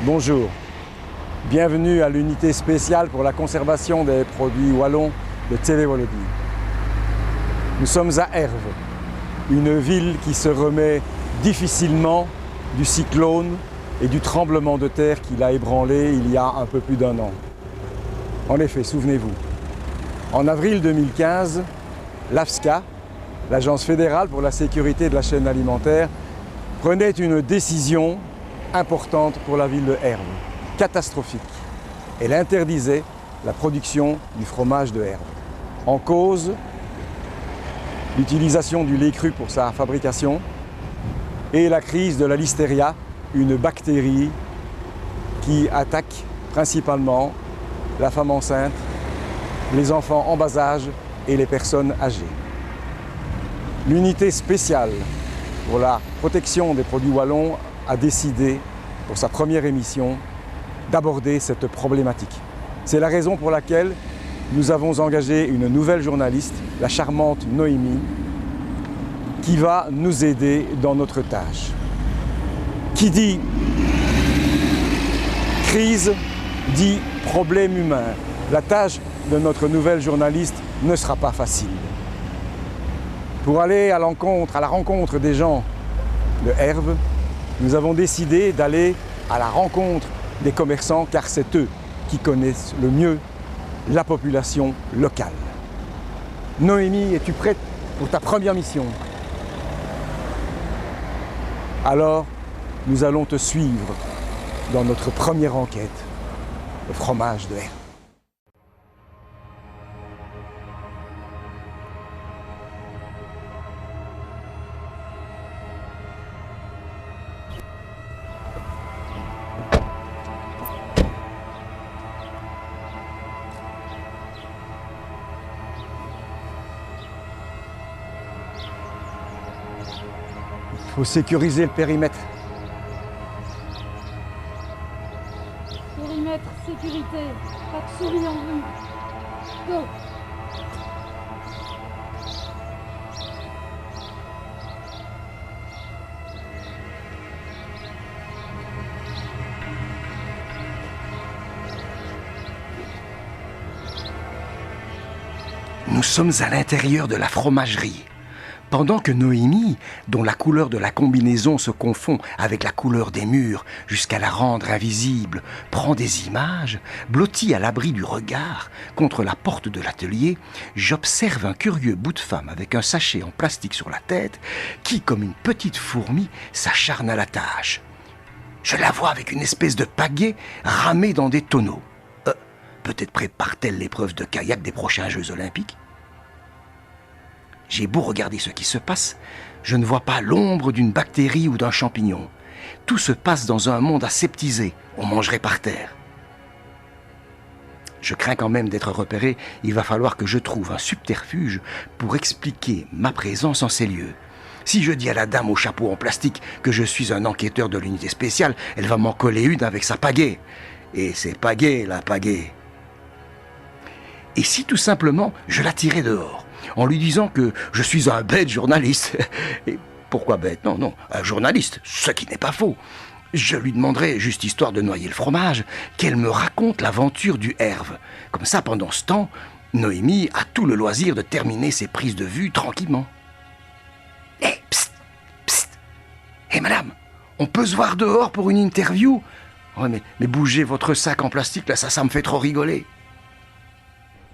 Bonjour, bienvenue à l'unité spéciale pour la conservation des produits wallons de TV Wallonie. Nous sommes à Herve, une ville qui se remet difficilement du cyclone et du tremblement de terre qui l'a ébranlé il y a un peu plus d'1 an. En effet, souvenez-vous, en avril 2015, l'AFSCA, l'Agence fédérale pour la sécurité de la chaîne alimentaire, prenait une décision importante pour la ville de Herve, catastrophique. Elle interdisait la production du fromage de Herve. En cause, l'utilisation du lait cru pour sa fabrication et la crise de la listeria, une bactérie qui attaque principalement la femme enceinte, les enfants en bas âge et les personnes âgées. L'unité spéciale pour la protection des produits wallons a décidé, pour sa première émission, d'aborder cette problématique. C'est la raison pour laquelle nous avons engagé une nouvelle journaliste, la charmante Noémie, qui va nous aider dans notre tâche. Qui dit crise, dit problème humain. La tâche de notre nouvelle journaliste ne sera pas facile. Pour aller à la rencontre des gens de Herve, nous avons décidé d'aller à la rencontre des commerçants car c'est eux qui connaissent le mieux la population locale. Noémie, es-tu prête pour ta première mission? Alors, nous allons te suivre dans notre première enquête, le fromage de Herve. Il faut sécuriser le périmètre. Périmètre, sécurité, pas de souris en vue. Go! Nous sommes à l'intérieur de la fromagerie. Pendant que Noémie, dont la couleur de la combinaison se confond avec la couleur des murs jusqu'à la rendre invisible, prend des images, blottie à l'abri du regard, contre la porte de l'atelier, j'observe un curieux bout de femme avec un sachet en plastique sur la tête qui, comme une petite fourmi, s'acharne à la tâche. Je la vois avec une espèce de pagaie ramée dans des tonneaux. Peut-être prépare-t-elle l'épreuve de kayak des prochains Jeux Olympiques? J'ai beau regarder ce qui se passe, je ne vois pas l'ombre d'une bactérie ou d'un champignon. Tout se passe dans un monde aseptisé, on mangerait par terre. Je crains quand même d'être repéré, il va falloir que je trouve un subterfuge pour expliquer ma présence en ces lieux. Si je dis à la dame au chapeau en plastique que je suis un enquêteur de l'unité spéciale, elle va m'en coller une avec sa pagaie. Et c'est pagaie, la pagaie. Et si tout simplement je la tirais dehors, en lui disant que je suis un bête journaliste. Et pourquoi bête? Non, un journaliste, ce qui n'est pas faux. Je lui demanderai, juste histoire de noyer le fromage, qu'elle me raconte l'aventure du Herve. Comme ça, pendant ce temps, Noémie a tout le loisir de terminer ses prises de vue tranquillement. Psst, psst. Madame, on peut se voir dehors pour une interview? Ouais, mais bougez votre sac en plastique, là, ça me fait trop rigoler.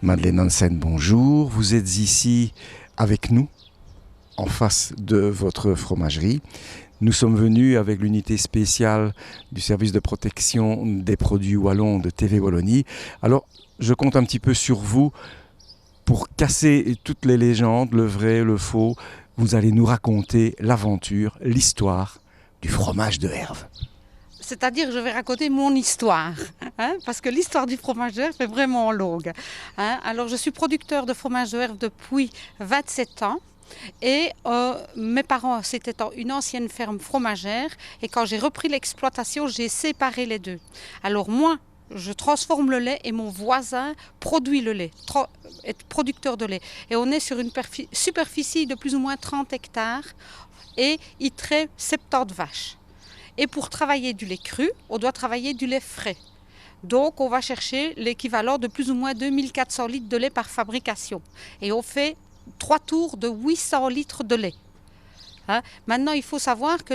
Madeleine Hansen, bonjour. Vous êtes ici avec nous, en face de votre fromagerie. Nous sommes venus avec l'unité spéciale du service de protection des produits wallons de TV Wallonie. Alors, je compte un petit peu sur vous pour casser toutes les légendes, le vrai, le faux. Vous allez nous raconter l'aventure, l'histoire du fromage de Herve. C'est-à-dire que je vais raconter mon histoire, parce que l'histoire du fromage de Herve est vraiment longue. Alors, je suis producteur de fromage de Herve depuis 27 ans. Et mes parents, c'était une ancienne ferme fromagère. Et quand j'ai repris l'exploitation, j'ai séparé les deux. Alors moi, je transforme le lait et mon voisin produit le lait, est producteur de lait. Et on est sur une superficie de plus ou moins 30 hectares et il traite 70 vaches. Et pour travailler du lait cru, on doit travailler du lait frais. Donc on va chercher l'équivalent de plus ou moins 2400 litres de lait par fabrication. Et on fait 3 tours de 800 litres de lait. Maintenant, il faut savoir que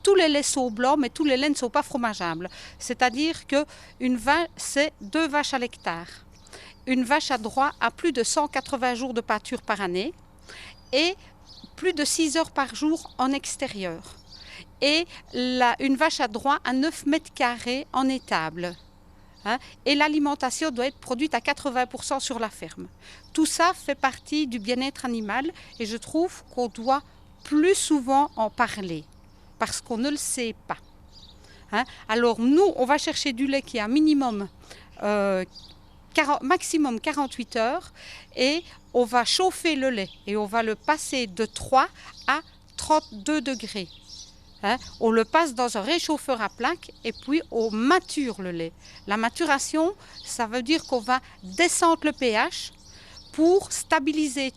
tous les laits sont blancs, mais tous les laits ne sont pas fromageables. C'est-à-dire qu'une vache, c'est 2 vaches à l'hectare. Une vache a droit à plus de 180 jours de pâture par année et plus de 6 heures par jour en extérieur. Et une vache a droit à 9 mètres carrés en étable. Et l'alimentation doit être produite à 80% sur la ferme. Tout ça fait partie du bien-être animal et je trouve qu'on doit plus souvent en parler parce qu'on ne le sait pas. Alors nous, on va chercher du lait qui a maximum 48 heures et on va chauffer le lait et on va le passer de 3 à 32 degrés. On le passe dans un réchauffeur à plaques et puis on mature le lait. La maturation, ça veut dire qu'on va descendre le pH pour stabiliser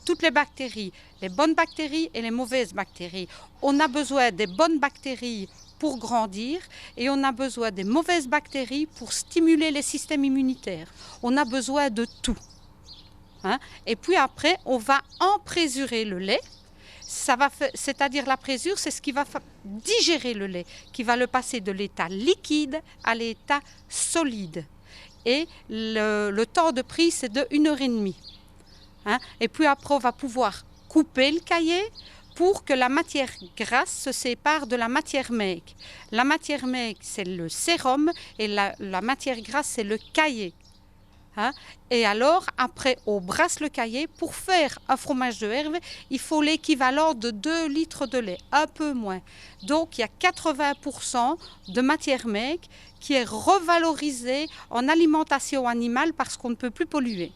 toutes les bactéries, les bonnes bactéries et les mauvaises bactéries. On a besoin des bonnes bactéries pour grandir et on a besoin des mauvaises bactéries pour stimuler les systèmes immunitaires. On a besoin de tout. Et puis après, on va emprésurer le lait. C'est-à-dire la présure, c'est ce qui va digérer le lait, qui va le passer de l'état liquide à l'état solide. Et le temps de prise, c'est de 1h30. Et puis après, on va pouvoir couper le caillé pour que la matière grasse se sépare de la matière maigre. La matière maigre, c'est le sérum et la matière grasse, c'est le caillé. Et alors, après, on brasse le caillé. Pour faire un fromage de herve, il faut l'équivalent de 2 litres de lait, un peu moins. Donc, il y a 80% de matière maigre qui est revalorisée en alimentation animale parce qu'on ne peut plus polluer.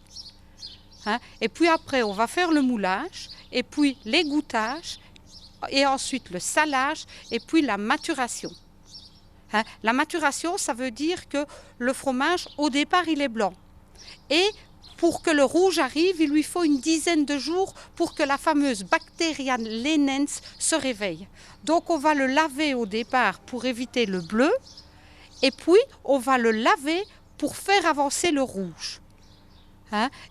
Et puis après, on va faire le moulage, et puis l'égouttage, et ensuite le salage, et puis la maturation. La maturation, ça veut dire que le fromage, au départ, il est blanc. Et pour que le rouge arrive, il lui faut une dizaine de jours pour que la fameuse Bacteria laenens se réveille. Donc on va le laver au départ pour éviter le bleu et puis on va le laver pour faire avancer le rouge.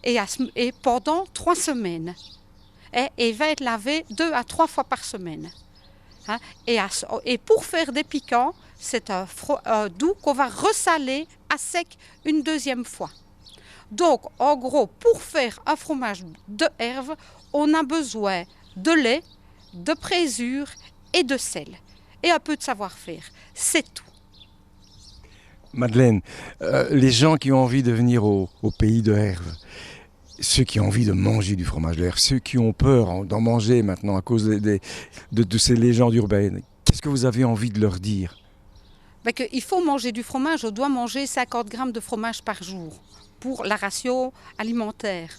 Et pendant 3 semaines. Et il va être lavé 2 à 3 fois par semaine. Et pour faire des piquants, c'est un doux qu'on va ressaler à sec une 2e fois. Donc, en gros, pour faire un fromage de herve, on a besoin de lait, de présure et de sel. Et un peu de savoir-faire. C'est tout. Madeleine, les gens qui ont envie de venir au pays de Herve, ceux qui ont envie de manger du fromage de Herve, ceux qui ont peur d'en manger maintenant à cause de ces légendes urbaines, qu'est-ce que vous avez envie de leur dire? Il faut manger du fromage, on doit manger 50 grammes de fromage par jour pour la ration alimentaire.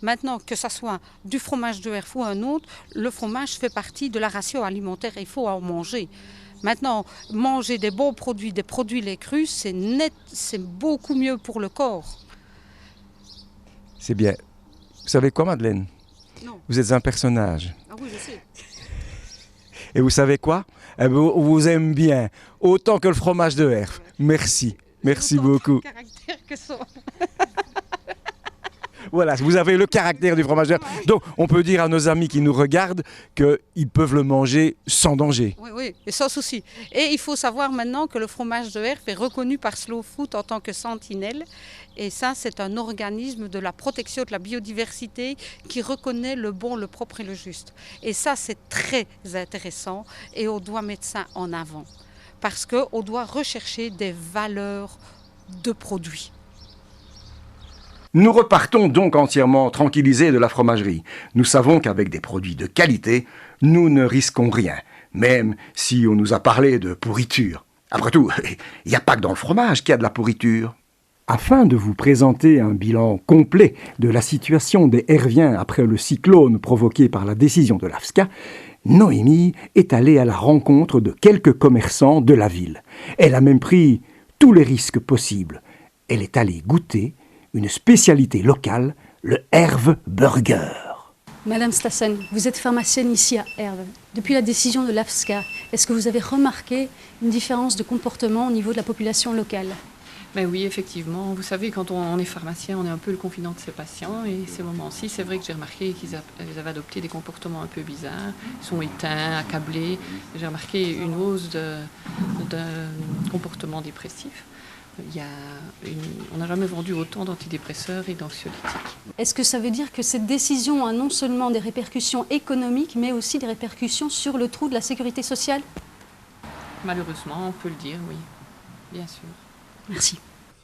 Maintenant, que ce soit du fromage de herve ou un autre, le fromage fait partie de la ration alimentaire et il faut en manger. Maintenant, manger des bons produits, des produits lait crus, c'est beaucoup mieux pour le corps. C'est bien. Vous savez quoi, Madeleine? Non. Vous êtes un personnage. Ah oui, je sais. Et vous savez quoi? On vous aime bien, autant que le fromage de herve. Merci. Merci beaucoup. Caractère que ça. Voilà, vous avez le caractère du fromage de herve. Donc, on peut dire à nos amis qui nous regardent qu'ils peuvent le manger sans danger. Oui, et sans souci. Et il faut savoir maintenant que le fromage de herve est reconnu par Slow Food en tant que sentinelle. Et ça, c'est un organisme de la protection de la biodiversité qui reconnaît le bon, le propre et le juste. Et ça, c'est très intéressant et on doit mettre ça en avant. Parce qu'on doit rechercher des valeurs de produits. Nous repartons donc entièrement tranquillisés de la fromagerie. Nous savons qu'avec des produits de qualité, nous ne risquons rien, même si on nous a parlé de pourriture. Après tout, il n'y a pas que dans le fromage qu'il y a de la pourriture. Afin de vous présenter un bilan complet de la situation des Herviens après le cyclone provoqué par la décision de l'AFSCA, Noémie est allée à la rencontre de quelques commerçants de la ville. Elle a même pris tous les risques possibles. Elle est allée goûter une spécialité locale, le Herve Burger. Madame Stassen, vous êtes pharmacienne ici à Herve. Depuis la décision de l'AFSCA, est-ce que vous avez remarqué une différence de comportement au niveau de la population locale? Ben oui, effectivement. Vous savez, quand on est pharmacien, on est un peu le confident de ses patients. Et ces moments-ci, c'est vrai que j'ai remarqué qu'ils avaient adopté des comportements un peu bizarres. Ils sont éteints, accablés. J'ai remarqué une hausse de comportements dépressifs. On n'a jamais vendu autant d'antidépresseurs et d'anxiolytiques. Est-ce que ça veut dire que cette décision a non seulement des répercussions économiques, mais aussi des répercussions sur le trou de la sécurité sociale? Malheureusement, on peut le dire, oui, bien sûr. Merci.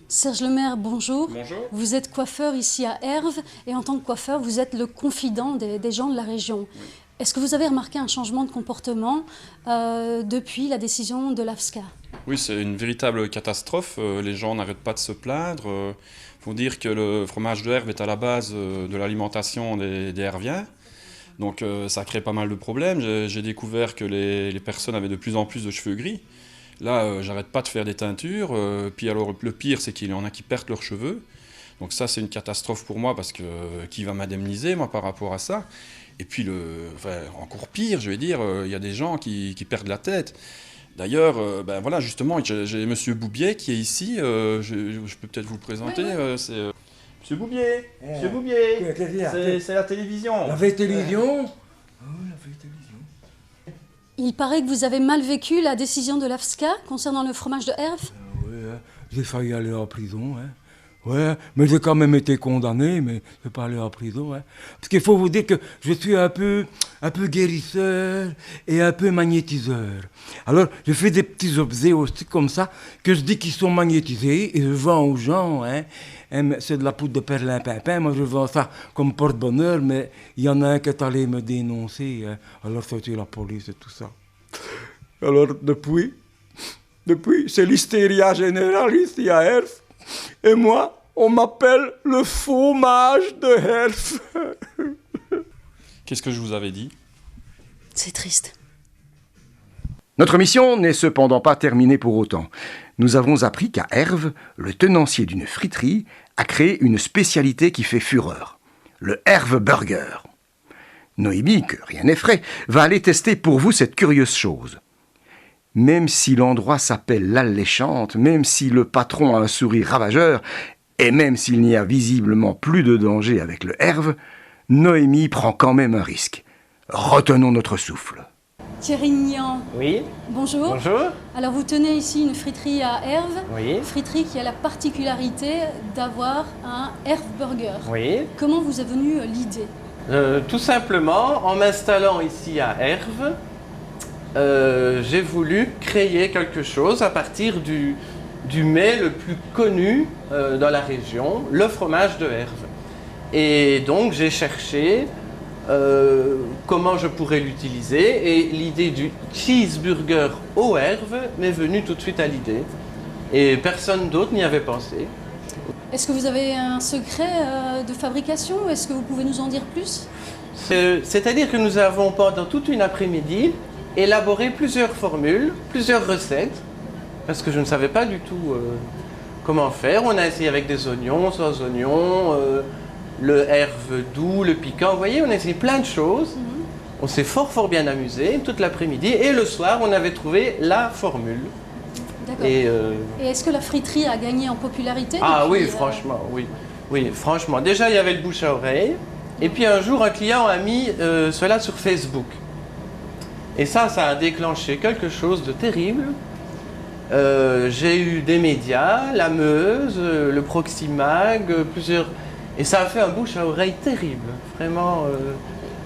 Serge Lemaire, bonjour. Bonjour. Vous êtes coiffeur ici à Herve et en tant que coiffeur, vous êtes le confident des gens de la région. Oui. Est-ce que vous avez remarqué un changement de comportement depuis la décision de l'AFSCA? Oui, c'est une véritable catastrophe. Les gens n'arrêtent pas de se plaindre. Il faut dire que le fromage de Herve est à la base de l'alimentation des Herviens. Donc ça crée pas mal de problèmes. J'ai découvert que les personnes avaient de plus en plus de cheveux gris. Là, j'arrête pas de faire des teintures. Puis alors, le pire, c'est qu'il y en a qui perdent leurs cheveux. Donc ça, c'est une catastrophe pour moi parce que qui va m'indemniser, moi, par rapport à ça? Et puis, encore pire, je vais dire, il y a des gens qui perdent la tête. D'ailleurs, ben voilà, justement, j'ai Monsieur Boubier qui est ici. Je peux peut-être vous le présenter. Oui. C'est Monsieur Boubier. Monsieur Boubier. C'est la télévision. La vraie télévision. Oh, la vraie télévision. Il paraît que vous avez mal vécu la décision de l'AFSCA concernant le fromage de Herve. Oui, j'ai failli aller en prison. Hein. Ouais, mais j'ai quand même été condamné, mais je vais pas aller en prison. Hein. Parce qu'il faut vous dire que je suis un peu guérisseur et un peu magnétiseur. Alors, je fais des petits objets aussi comme ça, que je dis qu'ils sont magnétisés, et je vends aux gens. Hein. C'est de la poudre de perlimpinpin, moi je vends ça comme porte-bonheur, mais il y en a un qui est allé me dénoncer. Hein. Alors, c'était la police et tout ça. Alors, depuis, c'est l'hystérie générale ici à Herve. Et moi, on m'appelle le fromage de Herve. Qu'est-ce que je vous avais dit? C'est triste. Notre mission n'est cependant pas terminée pour autant. Nous avons appris qu'à Herve, le tenancier d'une friterie a créé une spécialité qui fait fureur, le Herve Burger. Noémie, que rien n'effraie, va aller tester pour vous cette curieuse chose. Même si l'endroit s'appelle l'Alléchante, même si le patron a un sourire ravageur, et même s'il n'y a visiblement plus de danger avec le Herve, Noémie prend quand même un risque. Retenons notre souffle. Thierry Nian. Oui. Bonjour. Bonjour. Alors vous tenez ici une friterie à Herve. Oui. Friterie qui a la particularité d'avoir un Herve Burger. Oui. Comment vous est venue l'idée? Tout simplement, en m'installant ici à Herve, j'ai voulu créer quelque chose à partir du mets le plus connu dans la région, le fromage de Herve. Et donc j'ai cherché comment je pourrais l'utiliser et l'idée du cheeseburger au Herve m'est venue tout de suite à l'idée. Et personne d'autre n'y avait pensé. Est-ce que vous avez un secret de fabrication? Est-ce que vous pouvez nous en dire plus? C'est-à-dire que nous avons pendant toute une après-midi élaboré plusieurs formules, plusieurs recettes, parce que je ne savais pas du tout comment faire. On a essayé avec des oignons, sans oignons, le Herve doux, le piquant. Vous voyez, on a essayé plein de choses. On s'est fort bien amusé toute l'après-midi. Et le soir, on avait trouvé la formule. D'accord. Et est-ce que la friterie a gagné en popularité? Ah oui, franchement, oui. Oui, franchement. Déjà, il y avait le bouche à oreille. Et puis un jour, un client a mis cela sur Facebook. Et ça a déclenché quelque chose de terrible. J'ai eu des médias, la Meuse, le Proximag, plusieurs... Et ça a fait un bouche à oreille terrible, vraiment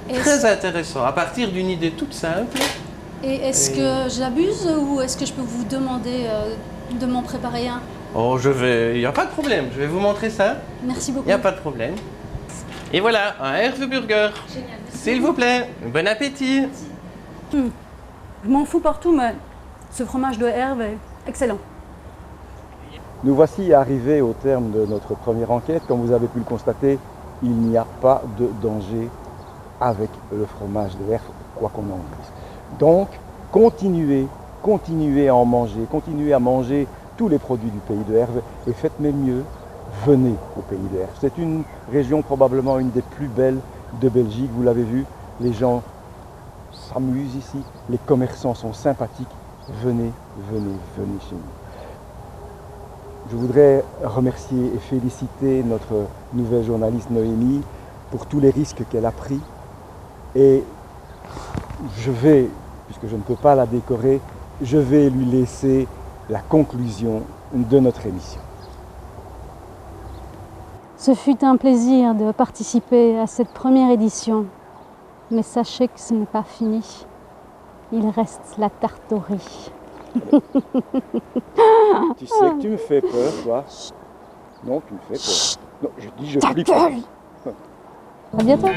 très intéressant, à partir d'une idée toute simple. Et est-ce que j'abuse ou est-ce que je peux vous demander de m'en préparer un? Oh, il n'y a pas de problème, je vais vous montrer ça. Merci beaucoup. Il n'y a pas de problème. Et voilà, un Herve Burger. Génial. S'il vous plaît, bon appétit. Je m'en fous partout, mais ce fromage de Herve est excellent. Nous voici arrivés au terme de notre première enquête. Comme vous avez pu le constater, il n'y a pas de danger avec le fromage de Herve, quoi qu'on en dise. Donc, continuez à en manger, continuez à manger tous les produits du pays de Herve et faites même mieux, venez au pays de Herve. C'est une région probablement une des plus belles de Belgique. Vous l'avez vu, les gens s'amusent ici, les commerçants sont sympathiques. Venez, venez, venez chez nous. Je voudrais remercier et féliciter notre nouvelle journaliste Noémie pour tous les risques qu'elle a pris. Et je vais, puisque je ne peux pas la décorer, je vais lui laisser la conclusion de notre émission. Ce fut un plaisir de participer à cette première édition, mais sachez que ce n'est pas fini. Il reste la tarte au riz. Tu sais que tu me fais peur, toi. Non, tu me fais peur. Non, je dis je flippe. À bientôt.